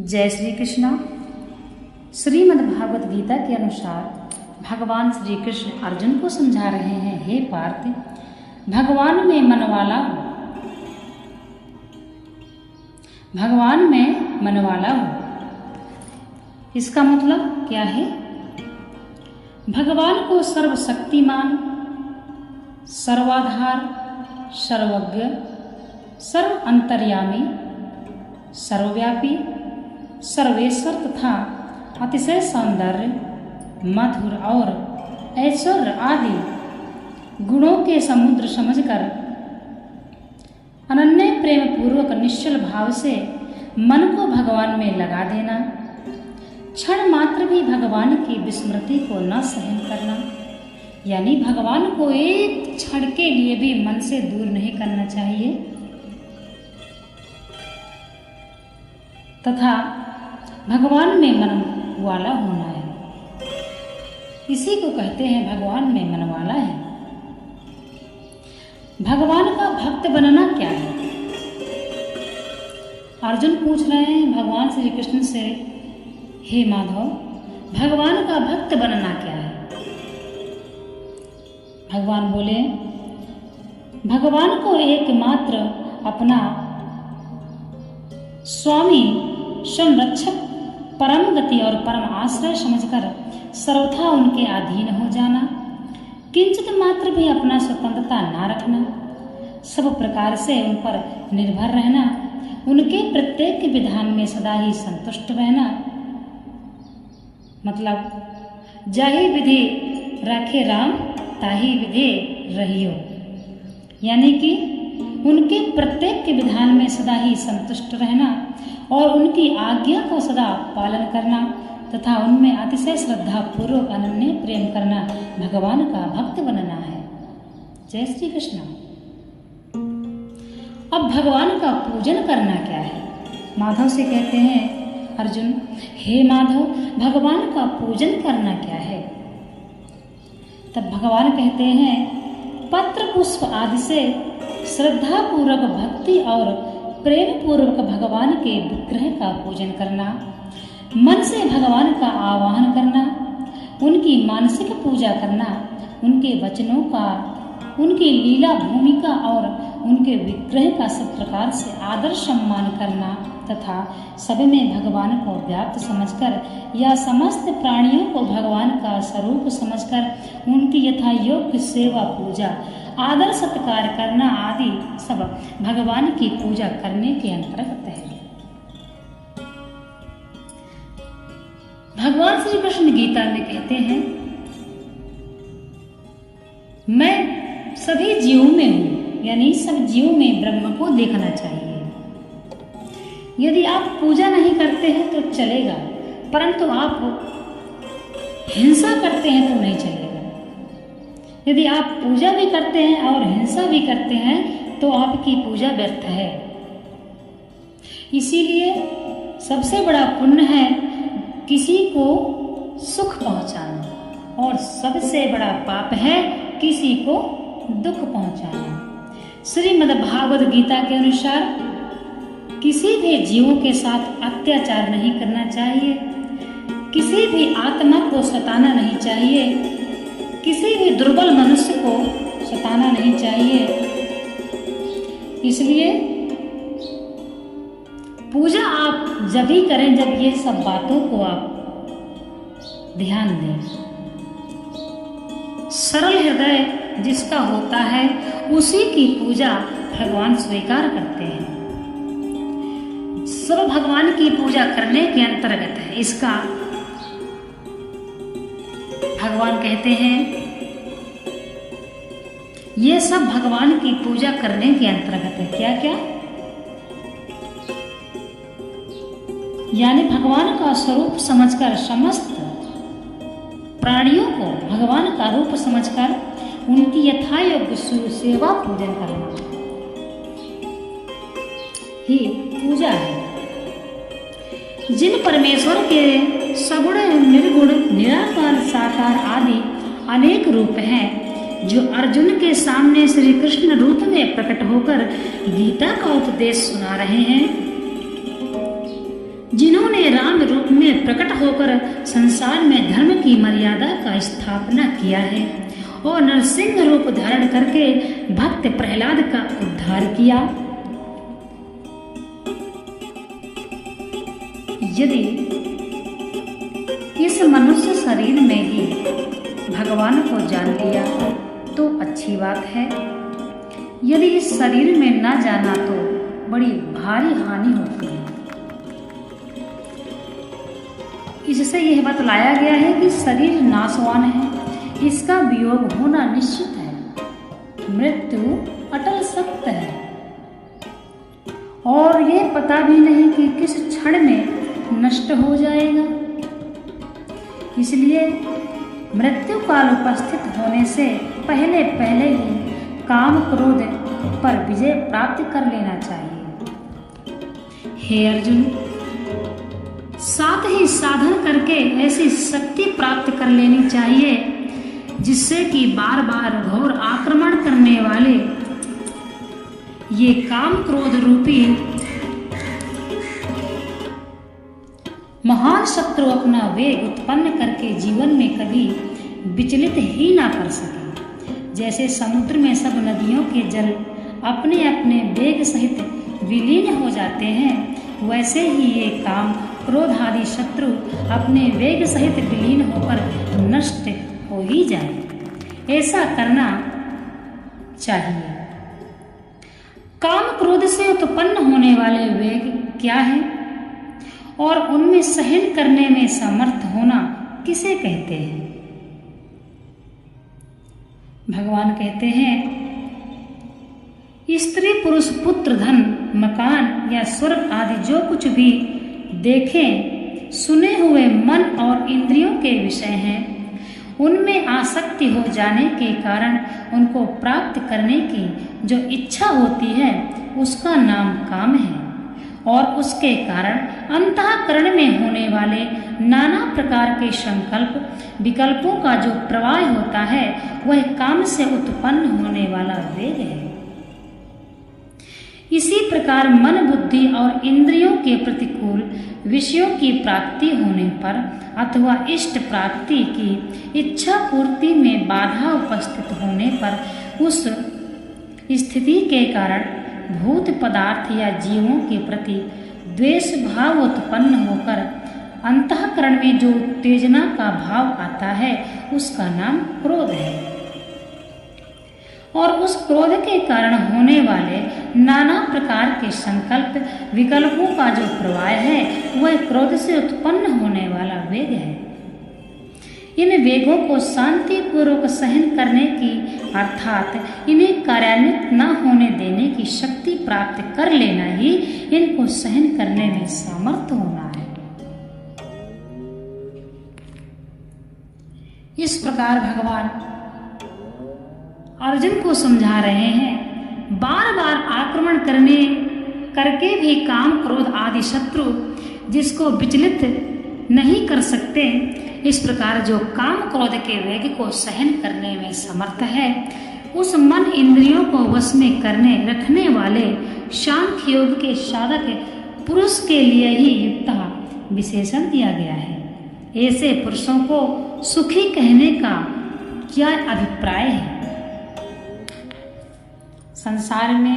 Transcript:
जय श्री कृष्णा। श्रीमद् भागवत गीता के अनुसार भगवान श्री कृष्ण अर्जुन को समझा रहे हैं, हे पार्थ, भगवान में मनवाला हो, भगवान में मनवाला हो। इसका मतलब क्या है? भगवान को सर्वशक्तिमान, सर्वाधार, सर्वज्ञ, सर्व अंतर्यामी, सर्वव्यापी, सर्वेश्वर तथा अतिशय सौंदर्य, मधुर और ऐश्वर्य आदि गुणों के समुद्र समझकर अनन्य प्रेम पूर्वक निश्चल भाव से मन को भगवान में लगा देना, क्षण मात्र भी भगवान की विस्मृति को न सहन करना, यानी भगवान को एक क्षण के लिए भी मन से दूर नहीं करना चाहिए, तथा भगवान में मन वाला होना है। इसी को कहते हैं भगवान में मन वाला है। भगवान का भक्त बनना क्या है? अर्जुन पूछ रहे हैं भगवान श्री कृष्ण से, हे माधव, भगवान का भक्त बनना क्या है? भगवान बोले, भगवान को एकमात्र अपना स्वामी, संरक्षक, परम गति और परम आश्रय समझकर सर्वथा उनके अधीन हो जाना, किंचित मात्र भी अपना स्वतंत्रता ना रखना, सब प्रकार से उन पर निर्भर रहना, उनके प्रत्येक विधान में सदा ही संतुष्ट रहना, मतलब जाहि विधि राखे राम ताहि विधि रहियो, यानी कि उनके प्रत्येक के विधान में सदा ही संतुष्ट रहना और उनकी आज्ञा का सदा पालन करना तथा उनमें अतिशय श्रद्धा पूर्वक अनन्य प्रेम करना भगवान का भक्त बनना है। जय श्री कृष्ण। अब भगवान का पूजन करना क्या है? माधव से कहते हैं अर्जुन, हे माधव, भगवान का पूजन करना क्या है? तब भगवान कहते हैं, पत्र पुष्प आदि से श्रद्धा पूर्वक भक्ति और प्रेम पूर्वक भगवान के विग्रह का पूजन करना, मन से भगवान का आवाहन करना, उनकी मानसिक पूजा करना, उनके वचनों का, उनकी लीला भूमिका और उनके विग्रह का सब प्रकार से आदर सम्मान करना तथा सब में भगवान को व्याप्त समझकर या समस्त प्राणियों को भगवान का स्वरूप समझकर उनकी यथा योग्य सेवा, पूजा, आदर सत्कार करना आदि सब भगवान की पूजा करने के अंतर्गत है। भगवान श्री कृष्ण गीता में कहते हैं, मैं सभी जीवों में हूं, यानी सब जीवों में ब्रह्म को देखना चाहिए। यदि आप पूजा नहीं करते हैं तो चलेगा, परंतु आप हिंसा करते हैं तो नहीं चलेगा। यदि आप पूजा भी करते हैं और हिंसा भी करते हैं तो आपकी पूजा व्यर्थ है। इसीलिए सबसे बड़ा पुण्य है किसी को सुख पहुंचाना और सबसे बड़ा पाप है किसी को दुख पहुंचाना। श्रीमद् भागवत गीता के अनुसार किसी भी जीवों के साथ अत्याचार नहीं करना चाहिए, किसी भी आत्मा को सताना नहीं चाहिए, किसी भी दुर्बल मनुष्य को सताना नहीं चाहिए। इसलिए पूजा आप जब भी करें जब ये सब बातों को आप ध्यान दें। सरल हृदय जिसका होता है उसी की पूजा भगवान स्वीकार करते हैं। सब भगवान की पूजा करने के अंतर्गत है। इसका भगवान कहते हैं, ये सब भगवान की पूजा करने के अंतर्गत है। क्या क्या? यानी भगवान का स्वरूप समझकर समस्त प्राणियों को भगवान का रूप समझकर उनकी यथायोग्य सेवा पूजन करना ही पूजा है। जिन परमेश्वर के सगुण, निर्गुण, निराकार, साकार आदि अनेक रूप हैं, जो अर्जुन के सामने श्री कृष्ण रूप में प्रकट होकर गीता का उपदेश सुना रहे हैं, जिन्होंने में प्रकट होकर संसार में धर्म की मर्यादा का स्थापना किया है और नरसिंह रूप धारण करके भक्त प्रहलाद का उद्धार किया। यदि इस मनुष्य शरीर में ही भगवान को जान लिया तो अच्छी बात है, यदि इस शरीर में न जाना तो बड़ी भारी हानि होती है। इससे यह बतलाया गया है कि शरीर नाशवान है, इसका वियोग होना निश्चित है, मृत्यु अटल सत्य है और ये पता भी नहीं कि किस क्षण में नष्ट हो जाएगा। इसलिए मृत्यु काल उपस्थित होने से पहले पहले ही काम क्रोध पर विजय प्राप्त कर लेना चाहिए। हे अर्जुन, साथ ही साधन करके ऐसी शक्ति प्राप्त कर लेनी चाहिए जिससे कि बार बार घोर आक्रमण करने वाले ये काम क्रोध रूपी महान शत्रु अपना वेग उत्पन्न करके जीवन में कभी विचलित ही ना कर सके। जैसे समुद्र में सब नदियों के जल अपने अपने वेग सहित विलीन हो जाते हैं, वैसे ही ये काम क्रोध आदि शत्रु अपने वेग सहित विलीन होकर नष्ट हो ही जाए। ऐसा करना चाहिए। काम क्रोध से उत्पन्न होने वाले वेग क्या है और उनमें सहन करने में समर्थ होना किसे कहते हैं? भगवान कहते हैं, स्त्री पुरुष पुत्र धन मकान या स्वर्ग आदि जो कुछ भी देखें सुने हुए मन और इंद्रियों के विषय हैं, उनमें आसक्ति हो जाने के कारण उनको प्राप्त करने की जो इच्छा होती है उसका नाम काम है और उसके कारण अंतःकरण में होने वाले नाना प्रकार के संकल्प विकल्पों का जो प्रवाह होता है वह काम से उत्पन्न होने वाला वेग है। इसी प्रकार मन बुद्धि और इंद्रियों के प्रतिकूल विषयों की प्राप्ति होने पर अथवा इष्ट प्राप्ति की इच्छा पूर्ति में बाधा उपस्थित होने पर उस स्थिति के कारण भूत पदार्थ या जीवों के प्रति द्वेष भाव उत्पन्न होकर अंतःकरण में जो उत्तेजना का भाव आता है उसका नाम क्रोध है और उस क्रोध के कारण होने वाले नाना प्रकार के संकल्प विकल्पों का जो प्रवाह है वह क्रोध से उत्पन्न होने वाला वेग है। इन वेगों को शांति पूर्वक सहन करने की अर्थात इन्हें कार्यान्वित न होने देने की शक्ति प्राप्त कर लेना ही इनको सहन करने में सामर्थ्य होना है। इस प्रकार भगवान अर्जुन को समझा रहे हैं, बार बार आक्रमण करके भी काम क्रोध आदि शत्रु जिसको विचलित नहीं कर सकते, इस प्रकार जो काम क्रोध के वेग को सहन करने में समर्थ है उस मन इंद्रियों को वश में करने रखने वाले सांख्य योग के साधक पुरुष के लिए ही युक्त विशेषण दिया गया है। ऐसे पुरुषों को सुखी कहने का क्या अभिप्राय है? संसार में